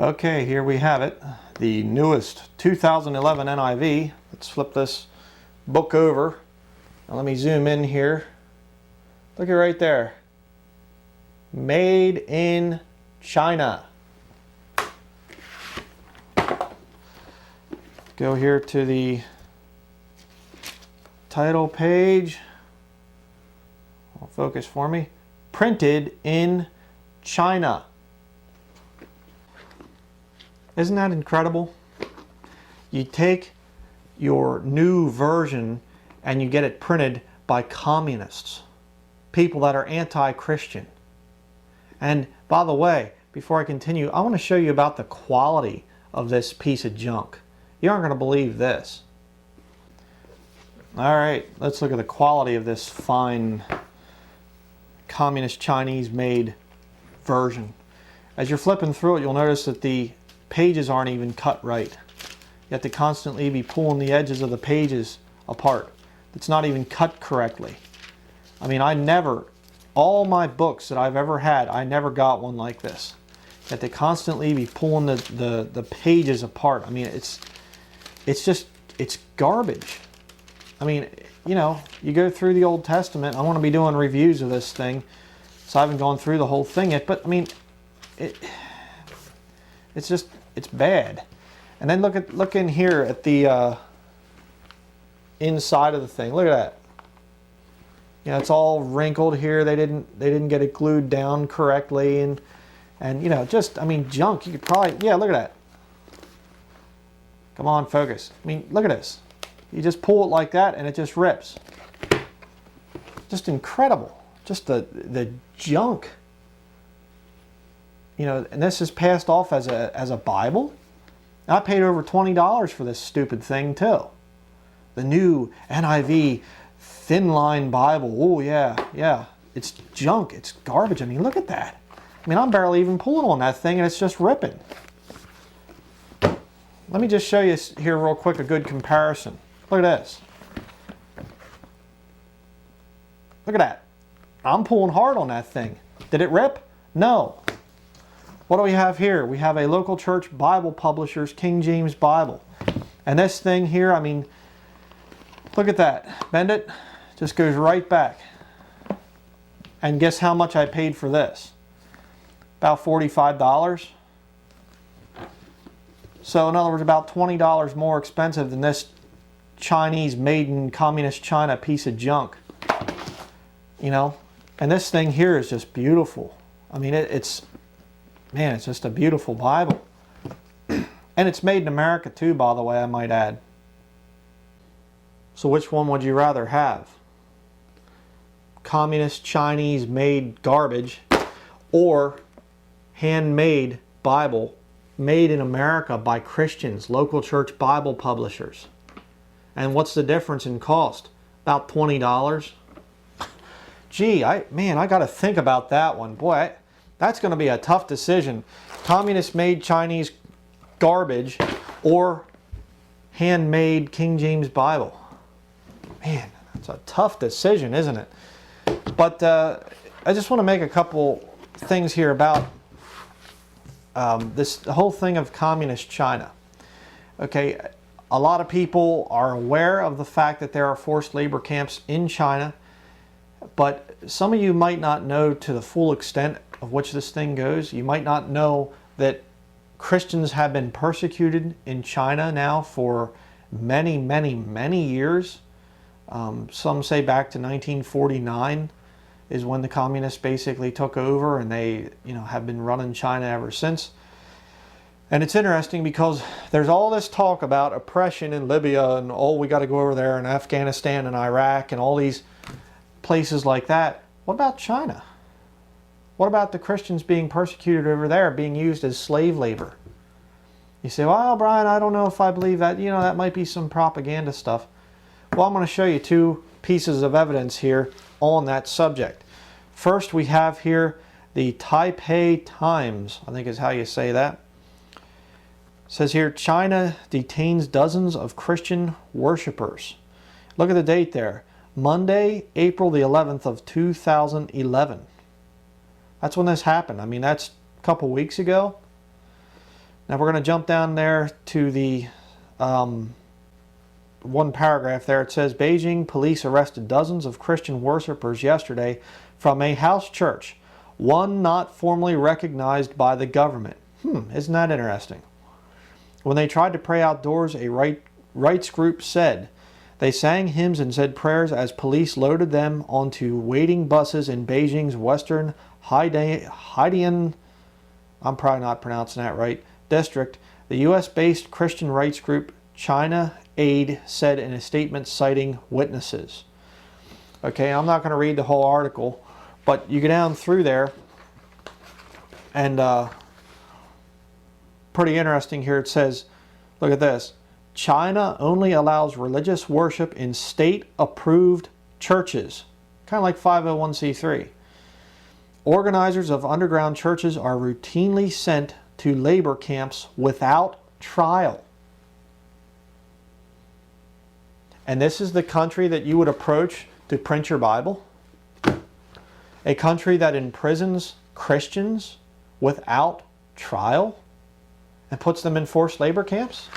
Okay, here we have it. The newest 2011 NIV. Let's flip this book over. Now let me zoom in here. Look at right there. Made in China. Go here to the title page. Focus for me. Printed in China. Isn't that incredible? You take your new version and you get it printed by communists, people that are anti-Christian. And by the way, before I continue, I want to show you about the quality of this piece of junk. You aren't going to believe this. All right, let's look at the quality of this fine communist Chinese made version. As you're flipping through it, you'll notice that the pages aren't even cut right. You have to constantly be pulling the edges of the pages apart. It's not even cut correctly. I mean, all my books that I've ever had, I never got one like this. You have to constantly be pulling the pages apart. I mean, it's garbage. I mean, you know, you go through the Old Testament. I want to be doing reviews of this thing, so I haven't gone through the whole thing yet. But I mean, it's bad. And then look in here at the inside of the thing. Look at that. You know, it's all wrinkled here. They didn't get it glued down correctly, and you know, just, I mean, junk. You could probably, yeah, look at that. Come on, focus. I mean, look at this. You just pull it like that and it just rips. Just incredible. Just the junk. You know, and this is passed off as a Bible. I paid over $20 for this stupid thing too. The new NIV thin line Bible. Oh yeah. It's junk. It's garbage. I mean, look at that. I mean, I'm barely even pulling on that thing and it's just ripping. Let me just show you here real quick a good comparison. Look at this. Look at that. I'm pulling hard on that thing. Did it rip? No. What do we have here? We have a local church Bible publisher's King James Bible. And this thing here, I mean, look at that. Bend it, just goes right back. And guess how much I paid for this? About $45. So in other words, about $20 more expensive than this Chinese made in communist China piece of junk. You know, and this thing here is just beautiful. I mean, it's just a beautiful Bible. And it's made in America too, by the way, I might add. So which one would you rather have? Communist Chinese made garbage or handmade Bible made in America by Christians, local church Bible publishers? And what's the difference in cost? About $20. Gee, I got to think about that one. Boy, that's going to be a tough decision. Communist-made Chinese garbage or handmade King James Bible. Man, that's a tough decision, isn't it? But I just want to make a couple things here about the whole thing of communist China. Okay, a lot of people are aware of the fact that there are forced labor camps in China, but some of you might not know to the full extent of which this thing goes. You might not know that Christians have been persecuted in China now for many, many, many years. Some say back to 1949 is when the communists basically took over, and they, you know, have been running China ever since. And it's interesting because there's all this talk about oppression in Libya and, oh, we got to go over there, and Afghanistan and Iraq and all these places like that. What about China? What about the Christians being persecuted over there, being used as slave labor? You say, well, Brian, I don't know if I believe that. You know, that might be some propaganda stuff. Well, I'm going to show you two pieces of evidence here on that subject. First, we have here the Taipei Times, I think is how you say that. It says here, China detains dozens of Christian worshipers. Look at the date there. Monday, April the 11th of 2011. That's when this happened. I mean, that's a couple weeks ago. Now we're going to jump down there to the one paragraph there. It says, Beijing police arrested dozens of Christian worshippers yesterday from a house church, one not formally recognized by the government. Isn't that interesting? When they tried to pray outdoors, a rights group said they sang hymns and said prayers as police loaded them onto waiting buses in Beijing's western Haidian, I'm probably not pronouncing that right, district. The U.S.-based Christian rights group China Aid said in a statement citing witnesses. Okay, I'm not going to read the whole article, but you go down through there, and pretty interesting here. It says, look at this. China only allows religious worship in state-approved churches, kind of like 501c3. Organizers of underground churches are routinely sent to labor camps without trial. And this is the country that you would approach to print your Bible? A country that imprisons Christians without trial and puts them in forced labor camps?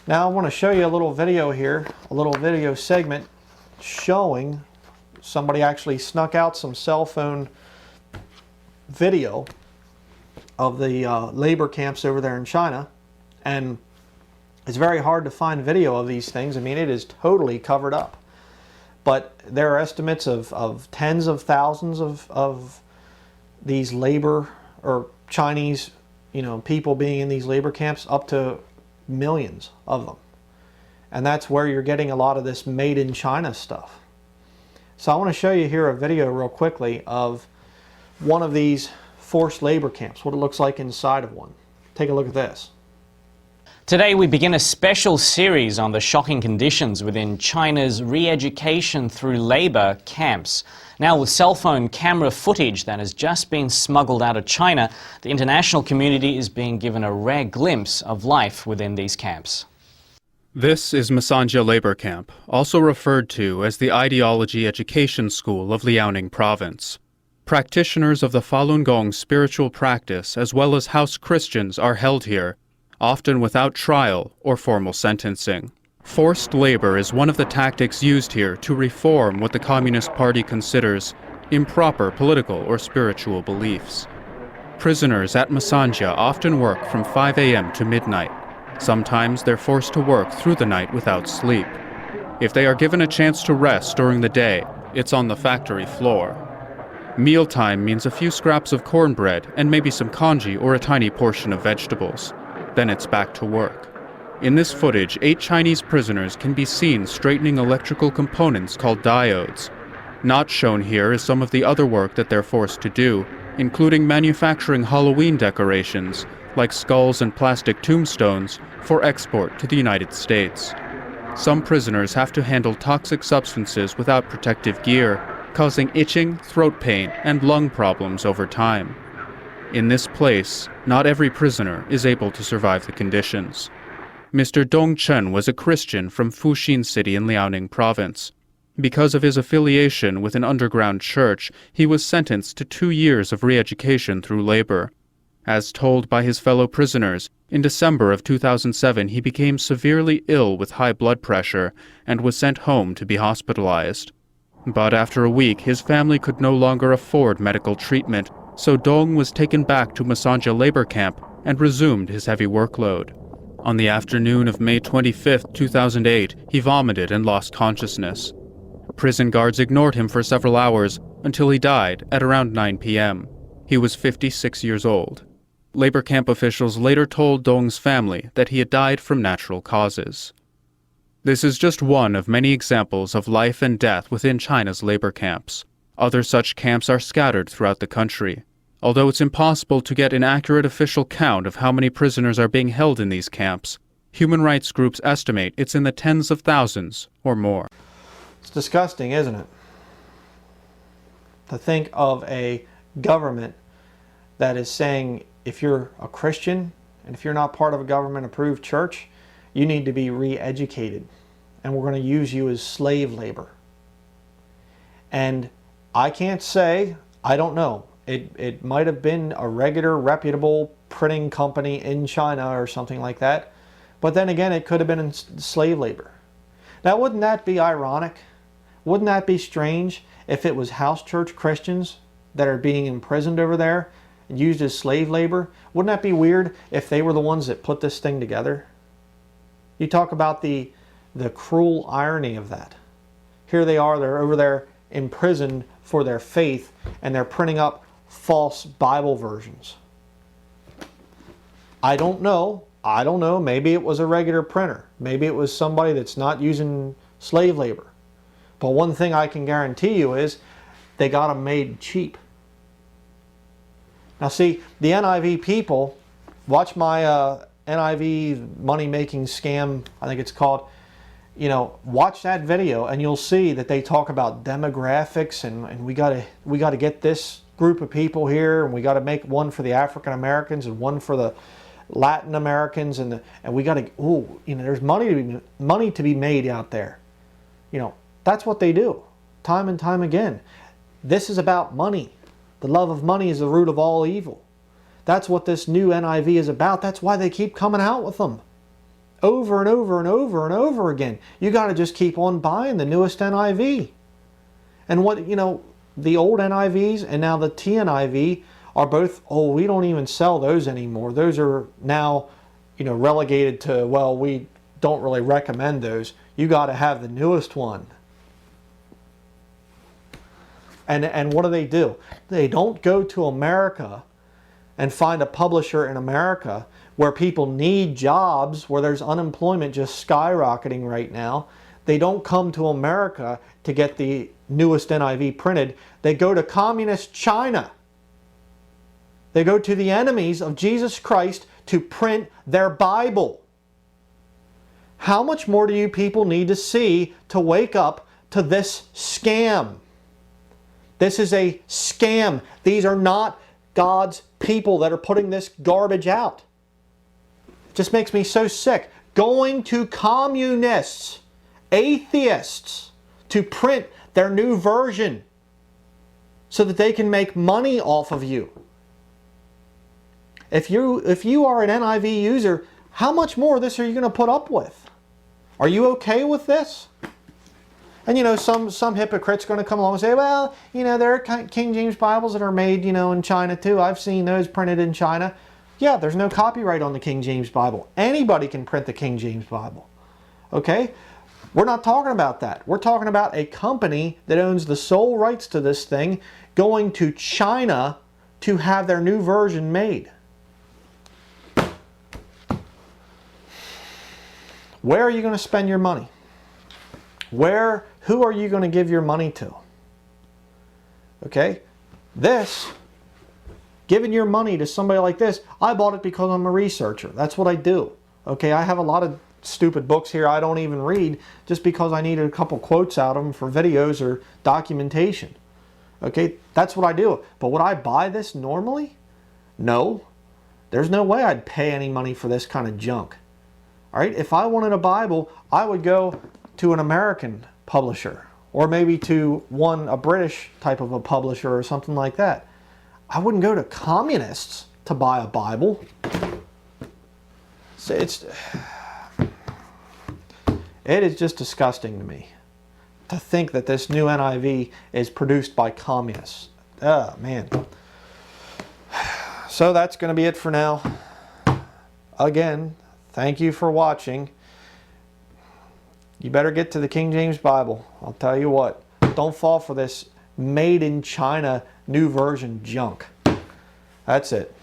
Now I want to show you a little video here, a little video segment showing somebody actually snuck out some cell phone video of the labor camps over there in China. And it's very hard to find video of these things. I mean, it is totally covered up. But there are estimates of tens of thousands of these labor or Chinese, people being in these labor camps, up to millions of them. And that's where you're getting a lot of this made in China stuff. So I want to show you here a video real quickly of one of these forced labor camps, what it looks like inside of one. Take a look at this. Today we begin a special series on the shocking conditions within China's re-education through labor camps. Now, with cell phone camera footage that has just been smuggled out of China, the international community is being given a rare glimpse of life within these camps. This is Masanja Labor Camp, also referred to as the Ideology Education School of Liaoning Province. Practitioners of the Falun Gong spiritual practice as well as house Christians are held here, often without trial or formal sentencing. Forced labor is one of the tactics used here to reform what the Communist Party considers improper political or spiritual beliefs. Prisoners at Masanja often work from 5 a.m. to midnight. Sometimes they're forced to work through the night without sleep. If they are given a chance to rest during the day, it's on the factory floor. Mealtime means a few scraps of cornbread and maybe some congee or a tiny portion of vegetables. Then it's back to work. In this footage, 8 Chinese prisoners can be seen straightening electrical components called diodes. Not shown here is some of the other work that they're forced to do, including manufacturing Halloween decorations, like skulls and plastic tombstones, for export to the United States. Some prisoners have to handle toxic substances without protective gear, causing itching, throat pain, and lung problems over time. In this place, not every prisoner is able to survive the conditions. Mr. Dong Chen was a Christian from Fuxin City in Liaoning Province. Because of his affiliation with an underground church, he was sentenced to 2 years of re-education through labor. As told by his fellow prisoners, in December of 2007 he became severely ill with high blood pressure and was sent home to be hospitalized. But after a week, his family could no longer afford medical treatment, so Dong was taken back to Masanja labor camp and resumed his heavy workload. On the afternoon of May 25, 2008, he vomited and lost consciousness. Prison guards ignored him for several hours until he died at around 9 p.m. He was 56 years old. Labor camp officials later told Dong's family that he had died from natural causes. This is just one of many examples of life and death within China's labor camps. Other such camps are scattered throughout the country. Although it's impossible to get an accurate official count of how many prisoners are being held in these camps, human rights groups estimate it's in the tens of thousands or more. It's disgusting, isn't it? To think of a government that is saying if you're a Christian and if you're not part of a government-approved church, you need to be re-educated, and we're going to use you as slave labor. And I can't say, I don't know, It might have been a regular, reputable printing company in China or something like that. But then again, it could have been in slave labor. Now, wouldn't that be ironic? Wouldn't that be strange if it was house church Christians that are being imprisoned over there and used as slave labor? Wouldn't that be weird if they were the ones that put this thing together? You talk about the cruel irony of that. Here they are, they're over there imprisoned for their faith, and they're printing up false Bible versions. I don't know. Maybe it was a regular printer. Maybe it was somebody that's not using slave labor. But one thing I can guarantee you is they got them made cheap. Now see, the NIV people, watch my NIV money-making scam, I think it's called. You know, watch that video and you'll see that they talk about demographics and we gotta get this group of people here, and we gotta make one for the African Americans and one for the Latin Americans, and we gotta, there's money to be made out there. You know, that's what they do, time and time again. This is about money. The love of money is the root of all evil. That's what this new NIV is about. That's why they keep coming out with them. Over and over and over and over again. You got to just keep on buying the newest NIV. And what, the old NIVs and now the TNIV are both, we don't even sell those anymore. Those are now, relegated to, well, we don't really recommend those. You got to have the newest one. And what do? They don't go to America and find a publisher in America where people need jobs, where there's unemployment just skyrocketing right now. They don't come to America to get the newest NIV printed. They go to communist China. They go to the enemies of Jesus Christ to print their Bible. How much more do you people need to see to wake up to this scam? This is a scam. These are not God's people that are putting this garbage out. Just makes me so sick. Going to communists, atheists, to print their new version so that they can make money off of you. If you are an NIV user, how much more of this are you going to put up with? Are you okay with this? And some hypocrite's going to come along and say, well, there are King James Bibles that are made, in China too. I've seen those printed in China. Yeah, there's no copyright on the King James Bible. Anybody can print the King James Bible. Okay? We're not talking about that. We're talking about a company that owns the sole rights to this thing going to China to have their new version made. Where are you going to spend your money? Who are you going to give your money to? Okay? Giving your money to somebody like this, I bought it because I'm a researcher. That's what I do. Okay, I have a lot of stupid books here I don't even read just because I needed a couple quotes out of them for videos or documentation. Okay, that's what I do. But would I buy this normally? No. There's no way I'd pay any money for this kind of junk. All right, if I wanted a Bible, I would go to an American publisher or maybe to a British type of a publisher or something like that. I wouldn't go to communists to buy a Bible. It is just disgusting to me to think that this new NIV is produced by communists. Oh, man. So that's going to be it for now. Again, thank you for watching. You better get to the King James Bible. I'll tell you what. Don't fall for this made in China new version junk. That's it.